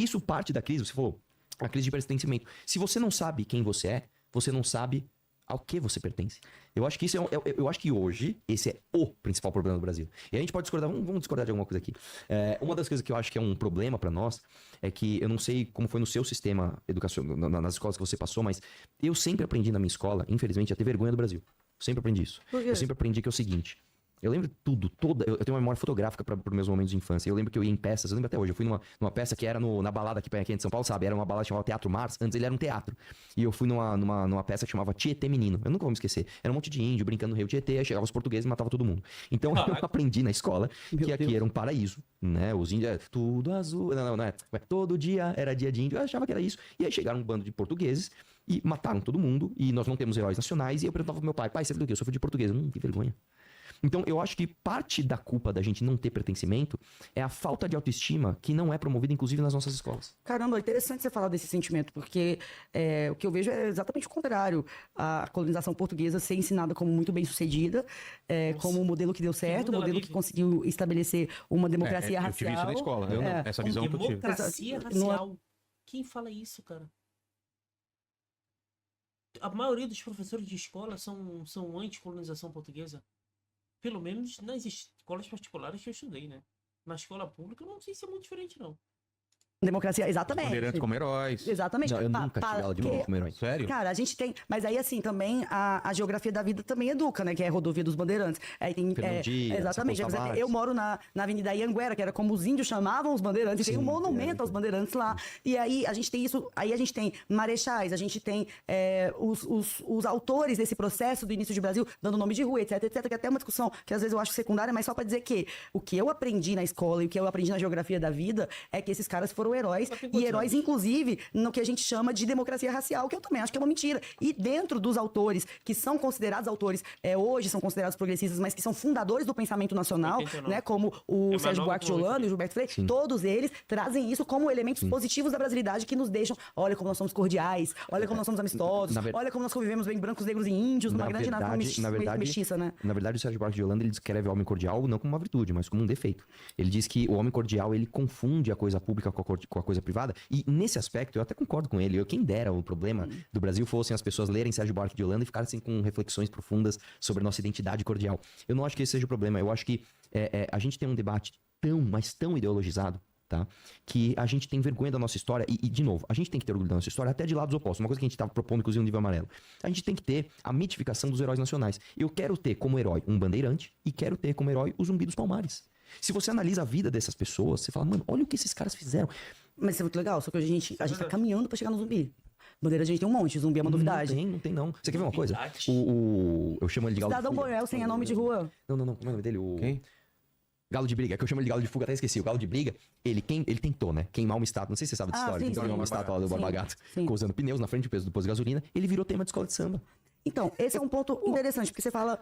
isso parte da crise, você falou, a crise de pertencimento. Se você não sabe quem você é, você não sabe ao que você pertence. Eu acho que isso eu acho que hoje esse é o principal problema do Brasil. E a gente pode discordar, vamos discordar de alguma coisa aqui. Uma das coisas que eu acho que é um problema pra nós é que eu não sei como foi no seu sistema educacional, nas escolas que você passou, mas eu sempre aprendi na minha escola, infelizmente, a ter vergonha do Brasil. Eu sempre aprendi isso. Por quê? Eu sempre aprendi que é o seguinte. Eu lembro tudo, eu tenho uma memória fotográfica para os meus momentos de infância. Eu lembro que eu ia em peças, eu lembro até hoje. Eu fui numa peça que era na balada aqui em São Paulo, sabe? Era uma balada que chamava Teatro Mars. Antes ele era um teatro. E eu fui numa peça que chamava Tietê Menino. Eu nunca vou me esquecer. Era um monte de índio brincando no Rio Tietê. Aí chegava os portugueses e matava todo mundo. Então eu aprendi na escola que aqui era um paraíso, né? Os índios, tudo azul. Não é. Todo dia era dia de índio. Eu achava que era isso. E aí chegaram um bando de portugueses e mataram todo mundo. E nós não temos heróis nacionais. E eu perguntava pro meu pai, você viu o quê? Eu sou filho de português. Que vergonha. Então, eu acho que parte da culpa da gente não ter pertencimento é a falta de autoestima que não é promovida, inclusive, nas nossas escolas. Caramba, é interessante você falar desse sentimento, porque o que eu vejo é exatamente o contrário. A colonização portuguesa ser ensinada como muito bem sucedida, como um modelo que deu certo, um modelo que conseguiu estabelecer uma democracia racial. Eu tive isso na escola, essa visão que eu tive. Democracia racial. Quem fala isso, cara? A maioria dos professores de escola são anti-colonização portuguesa. Pelo menos nas escolas particulares que eu estudei, né? Na escola pública, eu não sei se é muito diferente, não. Democracia, exatamente. Bandeirantes como heróis. Exatamente. Não, eu nunca tive aula de novo como herói. Sério? Cara, a gente tem... Mas aí, assim, também a geografia da vida também educa, né? Que é a rodovia dos Bandeirantes. Aí tem... exatamente. Eu moro na Avenida Ianguera, que era como os índios chamavam os bandeirantes. E tem um monumento aos bandeirantes lá. E aí a gente tem isso... Aí a gente tem marechais, a gente tem os autores desse processo do início do Brasil, dando nome de rua, etc, etc. Que é até uma discussão que às vezes eu acho secundária, mas só pra dizer que o que eu aprendi na escola e o que eu aprendi na geografia da vida é que esses caras foram heróis, e heróis, inclusive, no que a gente chama de democracia racial, que eu também acho que é uma mentira. E dentro dos autores, que são considerados autores, hoje são considerados progressistas, mas que são fundadores do pensamento nacional, né, como o Sérgio Buarque de Holanda e o Gilberto Freire, todos eles trazem isso como elementos positivos da brasilidade que nos deixam, olha como nós somos cordiais, olha como nós somos amistosos, olha como nós convivemos bem brancos, negros e índios, numa grande nação mestiça, né? Na verdade, o Sérgio Buarque de Holanda, ele descreve o homem cordial não como uma virtude, mas como um defeito. Ele diz que o homem cordial, ele confunde a coisa pública com a coisa privada, e nesse aspecto, eu até concordo com ele. Quem dera o problema do Brasil fossem as pessoas lerem Sérgio Buarque de Holanda e ficassem com reflexões profundas sobre a nossa identidade cordial. Eu não acho que esse seja o problema. Eu acho que a gente tem um debate mas tão ideologizado, tá? Que a gente tem vergonha da nossa história e, de novo, a gente tem que ter orgulho da nossa história até de lados opostos. Uma coisa que a gente estava propondo, inclusive, no nível amarelo. A gente tem que ter a mitificação dos heróis nacionais. Eu quero ter como herói um bandeirante e quero ter como herói o Zumbi dos Palmares. Se você analisa a vida dessas pessoas, você fala, mano, olha o que esses caras fizeram. Mas isso é muito legal, só que a gente tá caminhando pra chegar no Zumbi. Bandeira a gente tem um monte, Zumbi é uma novidade. Não tem. Você quer ver uma coisa? Eu chamo ele de Galo de Cidadão Fuga. Boel sem nome de rua. Não, como é o nome dele? Quem? Galo de Briga, que eu chamo ele de Galo de Fuga, até esqueci. O Galo de Briga, ele tentou, né? Queimar uma estátua, não sei se você sabe da história. Sim, Tentou queimar uma estátua lá do Borba Gato, usando pneus na frente do posto de gasolina. Ele virou tema de escola de samba. Então, esse é um ponto interessante, porque você fala...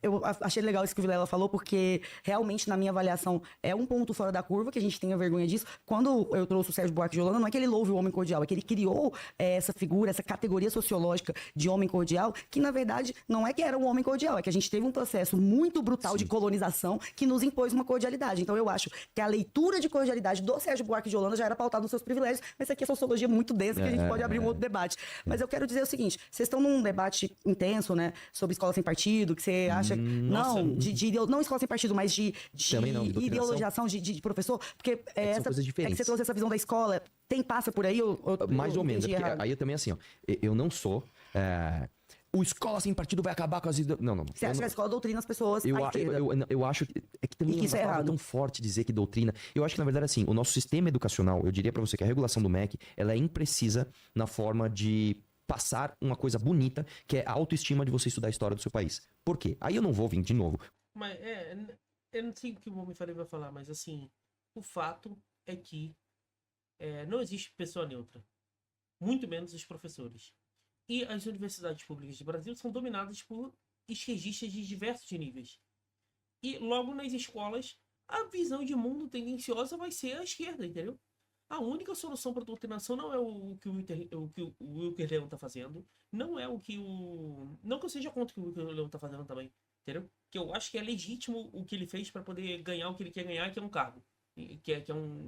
Eu achei legal isso que o Vilela falou, porque realmente, na minha avaliação, é um ponto fora da curva, que a gente tenha vergonha disso. Quando eu trouxe o Sérgio Buarque de Holanda, não é que ele louve o homem cordial, é que ele criou essa figura, essa categoria sociológica de homem cordial, que, na verdade, não é que era um homem cordial, é que a gente teve um processo muito brutal de colonização que nos impôs uma cordialidade. Então, eu acho que a leitura de cordialidade do Sérgio Buarque de Holanda já era pautada nos seus privilégios, mas isso aqui é sociologia muito densa, que a gente pode abrir um outro debate. Mas eu quero dizer o seguinte, vocês estão num debate intenso, né, sobre escola sem partido, que você acha... Não escola sem partido, mas de ideologização de professor, porque são coisas diferentes. que você trouxe essa visão da escola, passa por aí? Mais ou menos, aí eu também assim, ó, eu não sou... O escola sem partido vai acabar com as... Não. Você acha que a escola doutrina as pessoas à esquerda? Eu acho que também isso é errado. tão forte dizer que doutrina. Eu acho que, na verdade, assim, o nosso sistema educacional, eu diria pra você que a regulação do MEC, ela é imprecisa na forma de passar uma coisa bonita, que é a autoestima de você estudar a história do seu país. Por quê? Aí eu não vou vir de novo. Mas eu não sei o que o homem vai falar, mas assim, o fato é que não existe pessoa neutra. Muito menos os professores. E as universidades públicas do Brasil são dominadas por esquerdistas de diversos níveis. E logo nas escolas, a visão de mundo tendenciosa vai ser a esquerda, entendeu? A única solução para a doutrinação não é o que o Wilker Leon está fazendo, não é o que o... Não que eu seja contra o que o Wilker Leon está fazendo também, entendeu? Que eu acho que é legítimo o que ele fez para poder ganhar o que ele quer ganhar, que é um cargo, que é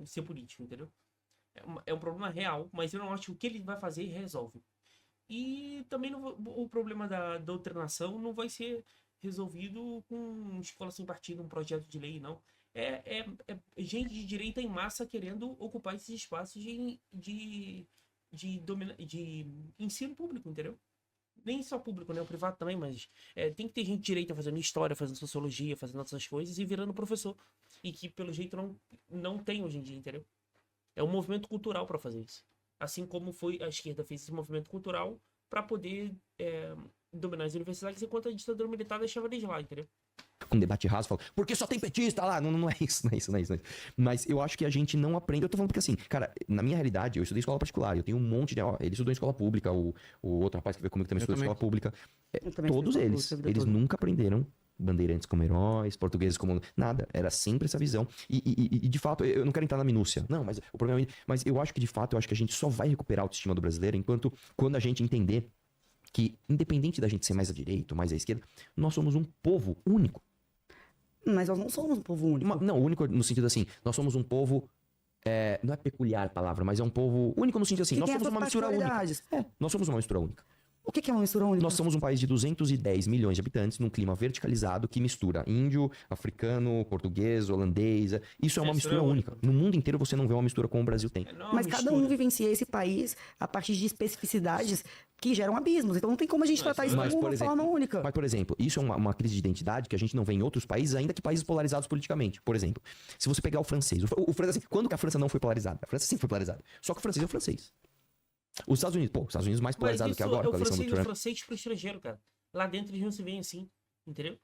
ser político, entendeu? É um problema real, mas eu não acho que o que ele vai fazer resolve. E também o problema da doutrinação não vai ser resolvido com escola sem partido, um projeto de lei, não. É gente de direita em massa querendo ocupar esses espaços de ensino público, entendeu? Nem só público, né? O privado também, mas tem que ter gente de direita fazendo história, fazendo sociologia, fazendo essas coisas e virando professor. E que, pelo jeito, não tem hoje em dia, entendeu? É um movimento cultural para fazer isso. Assim como a esquerda fez esse movimento cultural para poder dominar as universidades, enquanto a ditadura militar deixava eles lá, entendeu? Um debate raso, fala, porque só tem petista lá, não é isso. Mas eu acho que a gente não aprende, eu tô falando porque assim, cara, na minha realidade, eu estudei em escola particular, eu tenho um monte de, ele estudou em escola pública, o outro rapaz que veio comigo também estudou em escola pública, todos eles nunca aprenderam bandeirantes como heróis, portugueses como nada, era sempre essa visão, e de fato, eu não quero entrar na minúcia, não, mas o problema mas eu acho que de fato, eu acho que a gente só vai recuperar a autoestima do brasileiro quando a gente entender que, independente da gente ser mais à direita ou mais à esquerda, nós somos um povo único. Mas nós não somos um povo único. Não, único no sentido assim, nós somos um povo, não é peculiar a palavra, mas é um povo único no sentido assim, nós somos uma mistura única. Nós somos uma mistura única. O que é uma mistura única? Nós somos um país de 210 milhões de habitantes, num clima verticalizado que mistura índio, africano, português, holandês. Isso é uma mistura única. No mundo inteiro você não vê uma mistura como o Brasil tem. Mas cada um vivencia esse país a partir de especificidades que geram abismos. Então não tem como a gente tratar isso como uma forma única. Mas, por exemplo, isso é uma crise de identidade que a gente não vê em outros países, ainda que países polarizados politicamente. Por exemplo, se você pegar o francês, assim, quando que a França não foi polarizada? A França sempre foi polarizada. Só que o francês é o francês. Os Estados Unidos mais polarizado que agora, com a eleição do Trump. O francês pro estrangeiro, cara. Lá dentro eles não se veem assim, entendeu?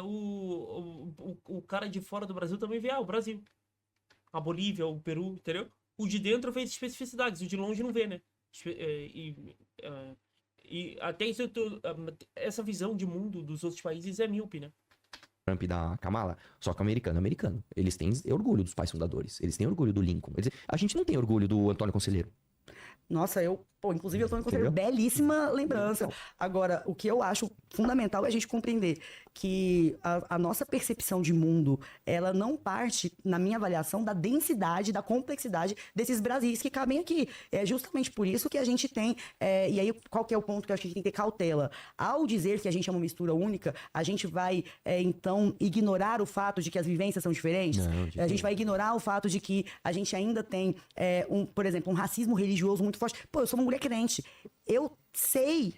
O cara de fora do Brasil também vê, o Brasil. A Bolívia, o Peru, entendeu? O de dentro vê especificidades, o de longe não vê, né? E até isso, essa visão de mundo dos outros países é míope, né? Trump da Kamala, só que americano. Eles têm orgulho dos pais fundadores, eles têm orgulho do Lincoln. A gente não tem orgulho do Antônio Conselheiro. Nossa, inclusive eu tô encontrando belíssima lembrança. Agora, o que eu acho fundamental é a gente compreender que a nossa percepção de mundo, ela não parte, na minha avaliação, da densidade, da complexidade desses Brasis que cabem aqui. É justamente por isso que a gente tem, e aí qual que é o ponto que eu acho que a gente tem que ter cautela? Ao dizer que a gente é uma mistura única, a gente vai, então, ignorar o fato de que as vivências são diferentes? Não, a gente vai ignorar o fato de que a gente ainda tem, por exemplo, um racismo religioso muito forte. Pô, eu sou uma mulher crente. Eu sei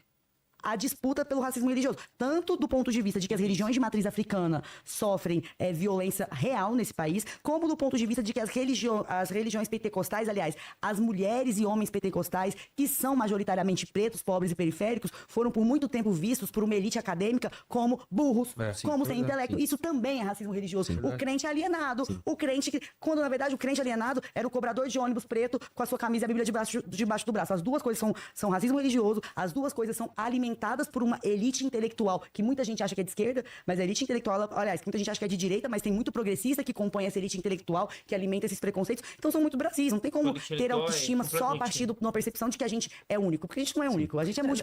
a disputa pelo racismo religioso, tanto do ponto de vista de que as religiões de matriz africana sofrem violência real nesse país, como do ponto de vista de que as religiões pentecostais, aliás, as mulheres e homens pentecostais, que são majoritariamente pretos, pobres e periféricos, foram por muito tempo vistos por uma elite acadêmica como burros, como sem intelecto. Isso também é racismo religioso. O crente é alienado, o crente, quando na verdade o crente alienado era o cobrador de ônibus preto com a sua camisa e a Bíblia debaixo do braço. As duas coisas são racismo religioso, as duas coisas são alimentadas por uma elite intelectual, que muita gente acha que é de esquerda, mas a elite intelectual, aliás, muita gente acha que é de direita, mas tem muito progressista que compõe essa elite intelectual, que alimenta esses preconceitos. Então são muito Brasis, não tem como ter autoestima só a partir de uma percepção de que a gente é único, porque a gente não é único, a gente é múltiplo.